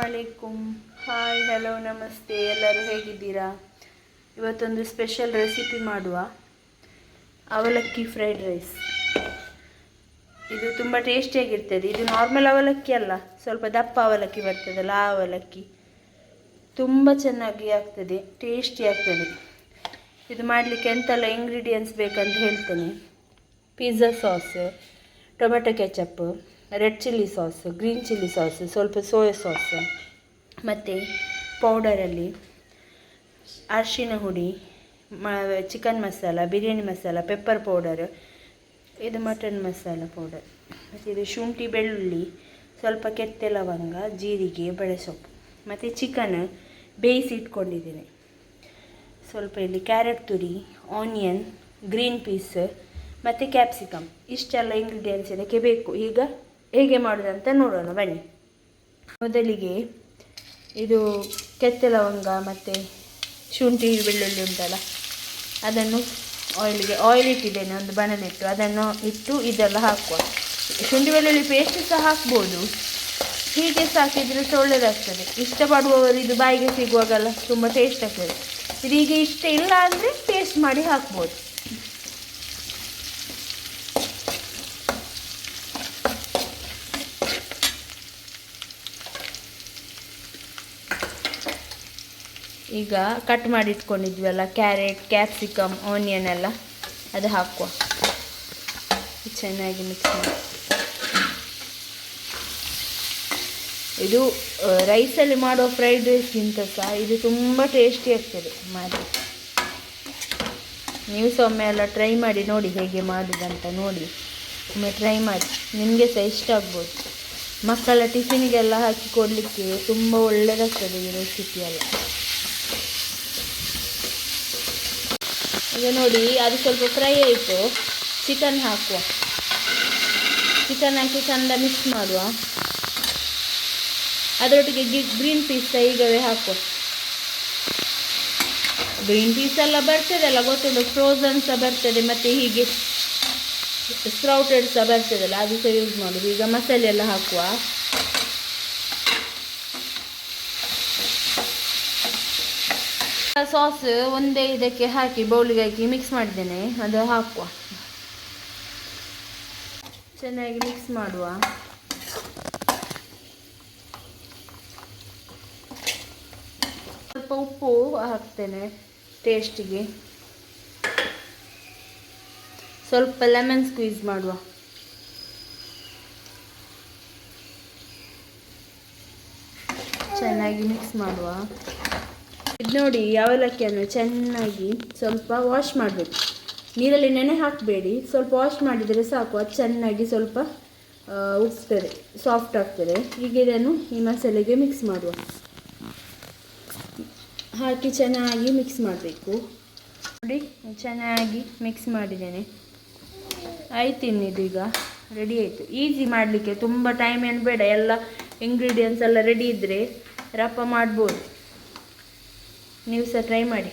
ಅಸ್ಸಲಾಮಲೈಕುಮ್. Hi, hello, ನಮಸ್ತೆ. ಎಲ್ಲರೂ ಹೇಗಿದ್ದೀರಾ? ಇವತ್ತೊಂದು ಸ್ಪೆಷಲ್ ರೆಸಿಪಿ ಮಾಡುವ. ಅವಲಕ್ಕಿ ಫ್ರೈಡ್ ರೈಸ್. ಇದು ತುಂಬ ಟೇಸ್ಟಿಯಾಗಿರ್ತದೆ. ಇದು ನಾರ್ಮಲ್ ಅವಲಕ್ಕಿ ಅಲ್ಲ, ಸ್ವಲ್ಪ ದಪ್ಪ ಅವಲಕ್ಕಿ ಬರ್ತದಲ್ಲ, ಆ ಅವಲಕ್ಕಿ ತುಂಬ ಚೆನ್ನಾಗಿ ಆಗ್ತದೆ, ಟೇಸ್ಟಿ ಆಗ್ತದೆ. ಇದು ಮಾಡಲಿಕ್ಕೆ ಎಂತೆಲ್ಲ ಇಂಗ್ರೀಡಿಯೆಂಟ್ಸ್ ಬೇಕಂತ ಹೇಳ್ತೇನೆ. Pizza sauce, tomato ketchup, red chilli sauce, green chilli sauce, ಸ್ವಲ್ಪ ಸೋಯಾ ಸಾಸ್, ಮತ್ತು ಪೌಡರಲ್ಲಿ ಅರಿಶಿನ ಹುಡಿ, chicken masala, biryani masala, pepper powder, ಇದು ಮಟನ್ ಮಸಾಲ ಪೌಡರ್, ಮತ್ತು ಇದು ಶುಂಠಿ, ಬೆಳ್ಳುಳ್ಳಿ, ಸ್ವಲ್ಪ ಕೆತ್ತೆ ಲವಂಗ, ಜೀರಿಗೆ, ಬಳೆಸೊಪ್ಪು, ಮತ್ತು ಚಿಕನ್ ಬೇಯಿಸಿ ಇಟ್ಕೊಂಡಿದ್ದೀನಿ. ಸ್ವಲ್ಪ ಇಲ್ಲಿ ಕ್ಯಾರೆಟ್ ತುರಿ, ಆನಿಯನ್, ಗ್ರೀನ್ ಪೀಸ್ ಮತ್ತು ಕ್ಯಾಪ್ಸಿಕಮ್, ಇಷ್ಟೆಲ್ಲ ಇಂಗ್ರೀಡಿಯೆಂಟ್ಸ್ ಇದಕ್ಕೆ ಬೇಕು. ಈಗ ಹೇಗೆ ಮಾಡೋದಂತ ನೋಡೋಣ ಬನ್ನಿ. ಮೊದಲಿಗೆ ಇದು ಕೆತ್ತೆ ಲವಂಗ ಮತ್ತು ಶುಂಠಿ ಬೆಳ್ಳುಳ್ಳಿ ಉಂಟಲ್ಲ, ಅದನ್ನು ಆಯಿಲ್ ಇಟ್ಟಿದ್ದೇನೆ, ಒಂದು ಬಣಲಿಟ್ಟು ಅದನ್ನು ಇಟ್ಟು ಇದೆಲ್ಲ ಹಾಕುವ. ಶುಂಠಿ ಬೆಳ್ಳುಳ್ಳಿ ಪೇಸ್ಟ್ ಸಹ ಹಾಕ್ಬೋದು, ಹೀಗೆ ಸಹ ಹಾಕಿದರೆ ಸಹ ಒಳ್ಳೆಯದಾಗ್ತದೆ. ಇಷ್ಟಪಡುವವರು ಇದು ಬಾಯಿಗೆ ಸಿಗುವಾಗಲ್ಲ ತುಂಬ ಟೇಸ್ಟ್ ಆಗ್ತದೆ. ಇದೀಗ ಇಷ್ಟ ಇಲ್ಲ ಅಂದರೆ ಪೇಸ್ಟ್ ಮಾಡಿ ಹಾಕ್ಬೋದು. ಈಗ ಕಟ್ ಮಾಡಿ ಇಟ್ಕೊಂಡಿದ್ವಲ್ಲ ಕ್ಯಾರೆಟ್, ಕ್ಯಾಪ್ಸಿಕಮ್, ಆನಿಯನ್ ಎಲ್ಲ ಅದು ಹಾಕುವ. ಚೆನ್ನಾಗಿ ಮಿಕ್ಸ್ ಮಾಡಿ. ಇದು ರೈಸಲ್ಲಿ ಮಾಡೋ ಫ್ರೈಡ್ ರೈಸ್ಗಿಂತ ಸಹ ಇದು ತುಂಬ ಟೇಸ್ಟಿ ಆಗ್ತದೆ ಮಾಡಿ. ನೀವು ಸಹ ಒಮ್ಮೆ ಎಲ್ಲ ಟ್ರೈ ಮಾಡಿ ನೋಡಿ, ಹೇಗೆ ಮಾಡೋದಂತ ನೋಡಿ ಒಮ್ಮೆ ಟ್ರೈ ಮಾಡಿ, ನಿಮಗೆ ಸಹ ಇಷ್ಟ ಆಗ್ಬೋದು. ಮಕ್ಕಳ ಟಿಫಿನಿಗೆಲ್ಲ ಹಾಕಿ ಕೊಡಲಿಕ್ಕೆ ತುಂಬ ಒಳ್ಳೆಯದಾಗ್ತದೆ ಈ ರೆಸಿಪಿ ಎಲ್ಲ. ಈಗ ನೋಡಿ, ಅದು ಸ್ವಲ್ಪ ಫ್ರೈ ಆಯಿತು, ಚಿಕನ್ ಹಾಕುವ. ಚಿಕನ್ ಹಾಕಿ ಚೆಂದ ಮಿಕ್ಸ್ ಮಾಡುವ. ಅದರೊಟ್ಟಿಗೆ ಗ್ರೀನ್ ಪೀಸ್ ಸಹ ಈಗವೇ ಹಾಕುವ. ಗ್ರೀನ್ ಪೀಸ್ ಎಲ್ಲ ಬರ್ತದಲ್ಲ ಗೊತ್ತುಂಟು, ಫ್ರೋಝನ್ ಸಹ ಬರ್ತದೆ, ಮತ್ತು ಹೀಗೆ ಸ್ಪ್ರೌಟೆಡ್ ಸಹ ಬರ್ತದಲ್ಲ, ಅದು ಸಹ ಯೂಸ್ ಮಾಡೋದು. ಈಗ ಮಸಾಲೆ ಎಲ್ಲ ಹಾಕುವ. ಸಾಸ್ ಒಂದೇ ಇದಕ್ಕೆ ಹಾಕಿ ಬೌಲಿಗೆ ಹಾಕಿ ಮಿಕ್ಸ್ ಮಾಡಿದ್ದೇನೆ, ಅದು ಹಾಕುವ. ಚೆನ್ನಾಗಿ ಮಿಕ್ಸ್ ಮಾಡುವ. ಸ್ವಲ್ಪ ಉಪ್ಪು ಹಾಕ್ತೇನೆ ಟೇಸ್ಟಿಗೆ. ಸ್ವಲ್ಪ ಲೆಮನ್ ಸ್ಕ್ವೀಸ್ ಮಾಡುವ. ಚೆನ್ನಾಗಿ ಮಿಕ್ಸ್ ಮಾಡುವ. ಇದು ನೋಡಿ, ಅವಲಕ್ಕಿಯನ್ನು ಚೆನ್ನಾಗಿ ಸ್ವಲ್ಪ ವಾಶ್ ಮಾಡಬೇಕು. ನೀರಲ್ಲಿ ನೆನೆ ಹಾಕಬೇಡಿ, ಸ್ವಲ್ಪ ವಾಶ್ ಮಾಡಿದರೆ ಸಾಕು. ಅದು ಚೆನ್ನಾಗಿ ಸ್ವಲ್ಪ ಉಪ್ತದೆ, ಸಾಫ್ಟ್ ಆಗ್ತದೆ. ಈಗ ಇದನ್ನು ಈ ಮಸಾಲೆಗೆ ಮಿಕ್ಸ್ ಮಾಡುವ. ಹಾಕಿ ಚೆನ್ನಾಗಿ ಮಿಕ್ಸ್ ಮಾಡಬೇಕು. ನೋಡಿ, ಚೆನ್ನಾಗಿ ಮಿಕ್ಸ್ ಮಾಡಿದ್ದೇನೆ. ಆಯ್ತು, ಇನ್ನಿದು ಈಗ ರೆಡಿ ಆಯಿತು. ಈಸಿ ಮಾಡಲಿಕ್ಕೆ, ತುಂಬ ಟೈಮ್ ಏನು ಬೇಡ. ಎಲ್ಲ ಇಂಗ್ರೀಡಿಯೆಂಟ್ಸ್ ಎಲ್ಲ ರೆಡಿ ಇದ್ದರೆ ರಪ್ಪ ಮಾಡ್ಬೋದು. ನೀವು ಸಹ ಟ್ರೈ ಮಾಡಿ.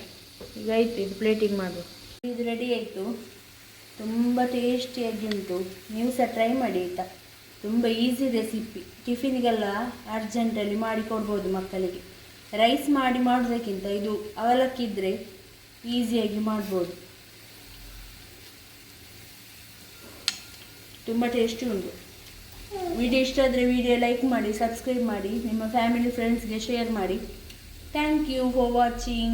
ಈಗ ಆಯಿತು, ಇದು ಪ್ಲೇಟಿಂಗ್ ಮಾಡುವ. ಇದು ರೆಡಿ ಆಯಿತು, ತುಂಬ ಟೇಸ್ಟಿಯಾಗಿ ಉಂಟು. ನೀವು ಸಹ ಟ್ರೈ ಮಾಡಿ ಆಯಿತಾ. ತುಂಬ ಈಸಿ ರೆಸಿಪಿ, ಟಿಫಿನಿಗೆಲ್ಲ ಅರ್ಜೆಂಟಲ್ಲಿ ಮಾಡಿ ಕೊಡ್ಬೋದು ಮಕ್ಕಳಿಗೆ. ರೈಸ್ ಮಾಡಿ ಮಾಡೋದಕ್ಕಿಂತ ಇದು ಅವಲಕ್ಕಿ ಇದ್ದರೆ ಈಸಿಯಾಗಿ ಮಾಡ್ಬೋದು. ತುಂಬ ಟೇಸ್ಟಿ ಉಂಟು. ವಿಡಿಯೋ ಇಷ್ಟ ಆದರೆ ವಿಡಿಯೋ ಲೈಕ್ ಮಾಡಿ, ಸಬ್ಸ್ಕ್ರೈಬ್ ಮಾಡಿ, ನಿಮ್ಮ ಫ್ಯಾಮಿಲಿ ಫ್ರೆಂಡ್ಸ್ಗೆ ಶೇರ್ ಮಾಡಿ. Thank you for watching.